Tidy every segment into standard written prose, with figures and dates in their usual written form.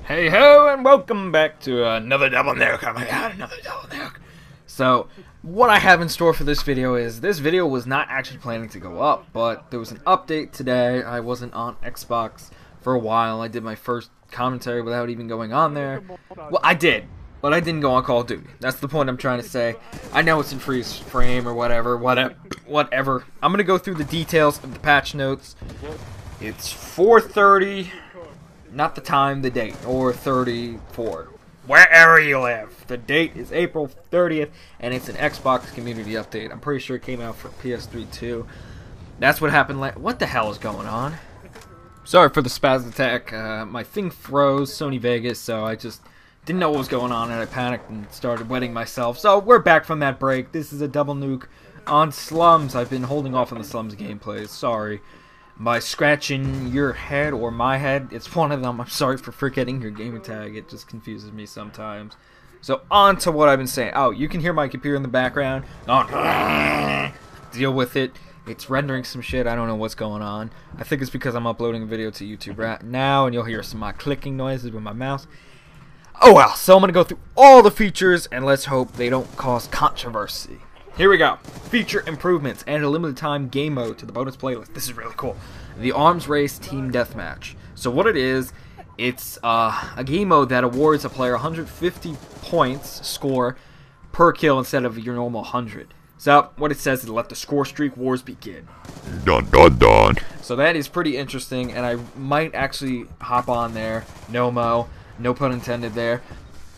Hey ho, and welcome back to another double nuke. Oh my god, another double nuke. So, what I have in store for this video is, this video was not actually planning to go up, but there was an update today. I wasn't on Xbox for a while. I did my first commentary without even going on there. Well, I did, but I didn't go on Call of Duty. That's the point I'm trying to say. I know it's in freeze frame or whatever. I'm going to go through the details of the patch notes. It's 4:30. Not the time, the date, or 34. Wherever you live. The date is April 30th, and it's an Xbox community update. I'm pretty sure it came out for PS3 too. That's what happened. What the hell is going on? Sorry for the spaz attack. My thing froze, Sony Vegas, so I just didn't know what was going on, and I panicked and started wetting myself. So we're back from that break. This is a double nuke on Slums. I've been holding off on the Slums gameplays. Sorry. By scratching your head or my head, it's one of them. I'm sorry for forgetting your gamer tag. It just confuses me sometimes. So on to what I've been saying. Oh, you can hear my computer in the background. Oh, deal with it. It's rendering some shit. I don't know what's going on. I think it's because I'm uploading a video to YouTube right now, and you'll hear some of my clicking noises with my mouse. Oh well, so I'm going to go through all the features, and let's hope they don't cause controversy. Here we go. Feature improvements and a limited time game mode to the bonus playlist. This is really cool. The Arms Race Team Deathmatch. So what it is, it's a game mode that awards a player 150 points score per kill instead of your normal 100. So what it says is let the score streak wars begin. Dun dun dun. So that is pretty interesting, and I might actually hop on there. No pun intended there.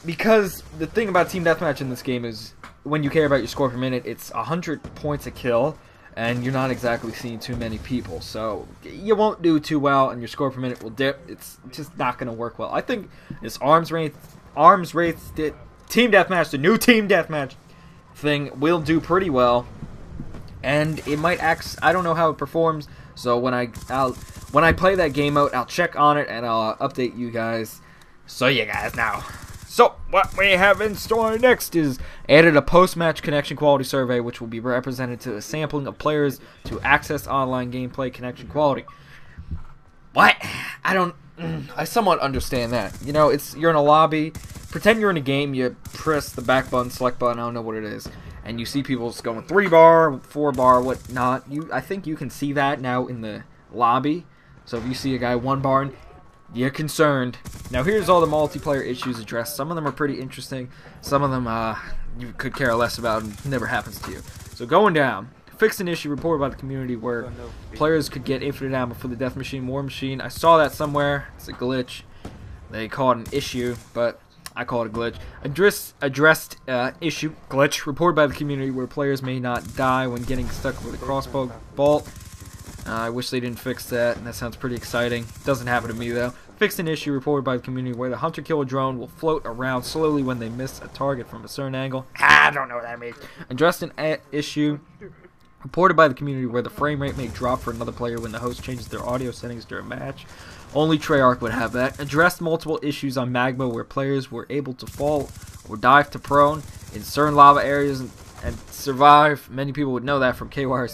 Because the thing about Team Deathmatch in this game is, when you care about your score per minute, it's 100 points a kill, and you're not exactly seeing too many people, so you won't do too well, and your score per minute will dip. It's just not going to work well. I think this Arms Race Team Deathmatch, the new Team Deathmatch thing, will do pretty well, and it might I don't know how it performs, so when I play that game mode, I'll check on it, and I'll update you guys, so you guys know. So, what we have in store next is added a post-match connection quality survey, which will be represented to a sampling of players to access online gameplay connection quality. What? I somewhat understand that. You know, you're in a lobby, pretend you're in a game, you press the back button, select button, I don't know what it is, and you see people just going 3-bar, 4-bar, whatnot. I think you can see that now in the lobby. So if you see a guy 1-bar, you're concerned. Now here's all the multiplayer issues addressed. Some of them are pretty interesting. Some of them you could care less about and never happens to you. So going down. Fixed an issue reported by the community where players could get infinite ammo for the Death Machine, War Machine. I saw that somewhere. It's a glitch. They call it an issue, but I call it a glitch. Addressed issue, glitch, reported by the community where players may not die when getting stuck with a crossbow bolt. I wish they didn't fix that, and that sounds pretty exciting. Doesn't happen to me, though. Fixed an issue reported by the community where the hunter-killer drone will float around slowly when they miss a target from a certain angle. I don't know what that means. Addressed an issue reported by the community where the frame rate may drop for another player when the host changes their audio settings during a match. Only Treyarch would have that. Addressed multiple issues on Magma where players were able to fall or dive to prone in certain lava areas and survive. Many people would know that from KWire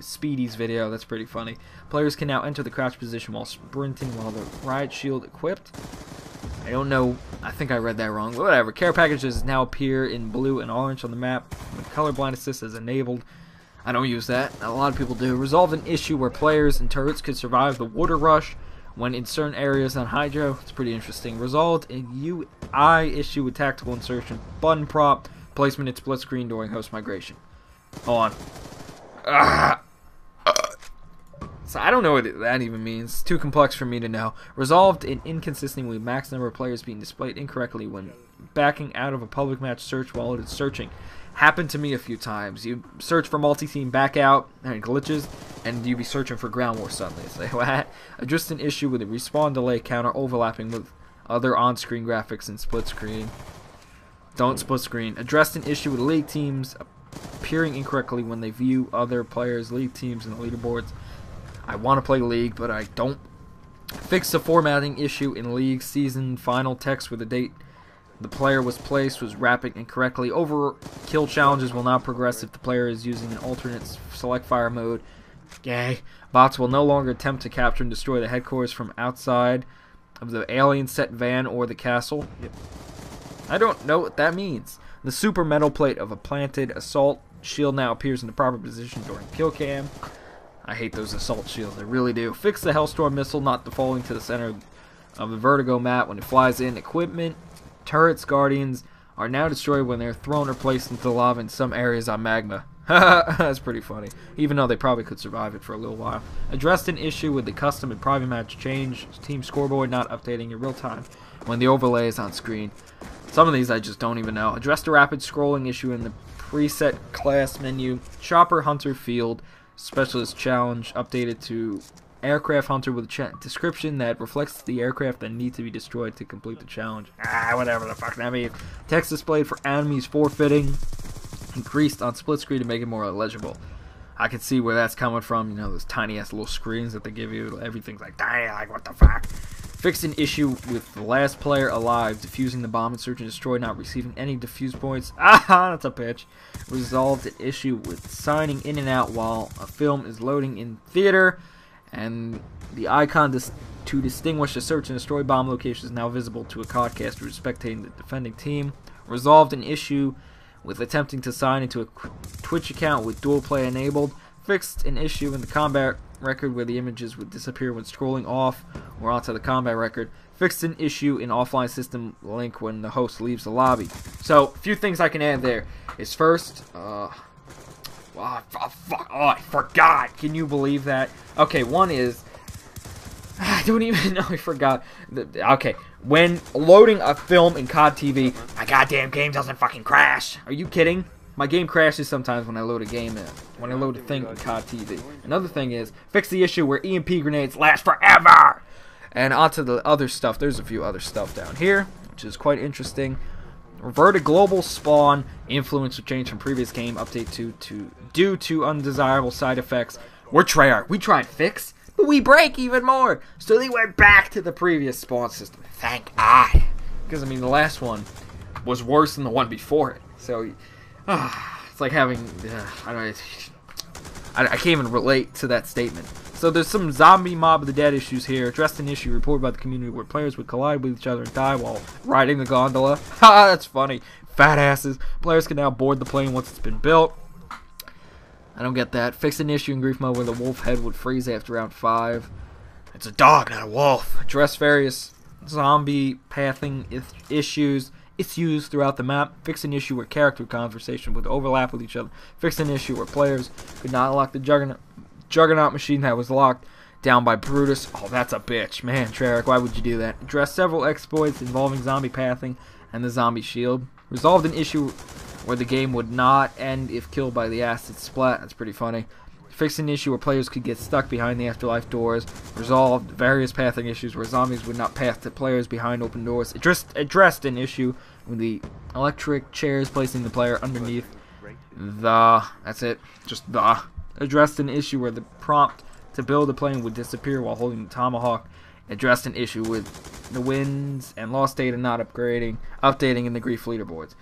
Speedy's video. That's pretty funny. Players can now enter the crouch position while sprinting while the riot shield equipped. I don't know. I think I read that wrong. But whatever. Care packages now appear in blue and orange on the map when colorblind assist is enabled. I don't use that. A lot of people do. Resolve an issue where players and turrets could survive the water rush when in certain areas on Hydro. It's pretty interesting. Resolved a UI issue with tactical insertion, button prop, placement in split screen during host migration. Hold on. So I don't know what that even means. It's too complex for me to know. Resolved an inconsistency with max number of players being displayed incorrectly when backing out of a public match search while it is searching. Happened to me a few times. You search for multi-team, back out, and glitches, and you be searching for ground war suddenly. It's like, what? Addressed an issue with the respawn delay counter overlapping with other on-screen graphics in split screen. Don't split screen. Addressed an issue with league teams appearing incorrectly when they view other players' league teams in the leaderboards. I want to play League, but I don't. Fixed a formatting issue in League season final text with the date the player was placed was wrapping incorrectly. Overkill challenges will not progress if the player is using an alternate select fire mode. Yay. Bots will no longer attempt to capture and destroy the headquarters from outside. of the alien set van or the castle. Yep. I don't know what that means. The super metal plate of a planted assault shield now appears in the proper position during kill cam. I hate those assault shields, I really do. Fix the Hellstorm missile not defaulting to the center of the vertigo map when it flies in. Equipment, turrets, guardians are now destroyed when they're thrown or placed into the lava in some areas on magma. That's pretty funny, even though they probably could survive it for a little while. Addressed an issue with the custom and private match change team scoreboard not updating in real time when the overlay is on screen. Some of these I just don't even know. Addressed a rapid scrolling issue in the preset class menu. Chopper Hunter Field Specialist Challenge updated to Aircraft Hunter with a description that reflects the aircraft that need to be destroyed to complete the challenge. Whatever the fuck that means. Text displayed for enemies forfeiting increased on split screen to make it more legible. I can see where that's coming from. You know, those tiny ass little screens that they give you. Everything's like, dang, like what the fuck. Fixed an issue with the last player alive defusing the bomb and search and destroy not receiving any defuse points. That's a bitch. Resolved an issue with signing in and out while a film is loading in theater, and the icon to distinguish a search and destroy bomb location is now visible to a codcaster who is spectating the defending team. Resolved an issue with attempting to sign into a Twitch account with dual play enabled. Fixed an issue in the combat record where the images would disappear when scrolling off or onto the combat record. Fixed an issue in offline system link when the host leaves the lobby. So, a few things I can add there is first, I forgot. Can you believe that? Okay, one is, I don't even know, I forgot. Okay, when loading a film in COD TV, my goddamn game doesn't fucking crash. Are you kidding? My game crashes sometimes when I load a game in. When I load a thing in COD TV. Another thing is, fix the issue where EMP grenades last forever. And onto the other stuff. There's a few other stuff down here, which is quite interesting. Revert a global spawn. Influence will change from previous game update due to undesirable side effects. We're Treyarch. We tried fix, but we break even more. So they went back to the previous spawn system. Thank God. Because, I mean, the last one was worse than the one before it. So, it's like having, I can't even relate to that statement. So there's some zombie Mob of the Dead issues here. Addressed an issue reported by the community where players would collide with each other and die while riding the gondola. That's funny. Fat asses. Players can now board the plane once it's been built. I don't get that. Fixed an issue in Grief Mode where the wolf head would freeze after round 5. It's a dog, not a wolf. Address various zombie pathing issues throughout the map. Fix an issue where character conversation would overlap with each other. Fix an issue where players could not unlock the Juggernaut machine that was locked down by Brutus. Oh, that's a bitch. Man, Treyarch, why would you do that? Address several exploits involving zombie pathing and the zombie shield. Resolved an issue where the game would not end if killed by the acid splat. That's pretty funny. Fixed an issue where players could get stuck behind the afterlife doors. Resolved various pathing issues where zombies would not path to players behind open doors. Addressed an issue with the electric chairs placing the player underneath that's it, just the. Addressed an issue where the prompt to build a plane would disappear while holding the tomahawk. Addressed an issue with the wins and lost data not updating in the Grief leaderboards.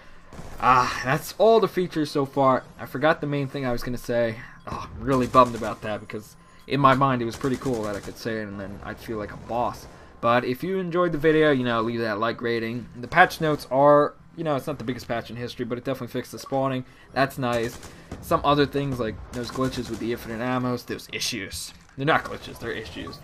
That's all the features so far. I forgot the main thing I was going to say. I'm really bummed about that because in my mind it was pretty cool that I could say it and then I'd feel like a boss. But if you enjoyed the video, leave that like rating. The patch notes are, it's not the biggest patch in history, but it definitely fixed the spawning. That's nice. Some other things, like those glitches with the infinite ammos, those issues. They're not glitches, they're issues.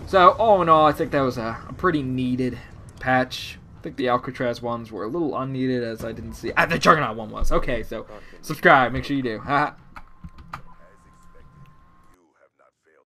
So, all in all, I think that was a pretty needed patch. I think the Alcatraz ones were a little unneeded as I didn't see. The Juggernaut one was. Okay, so subscribe. Make sure you do.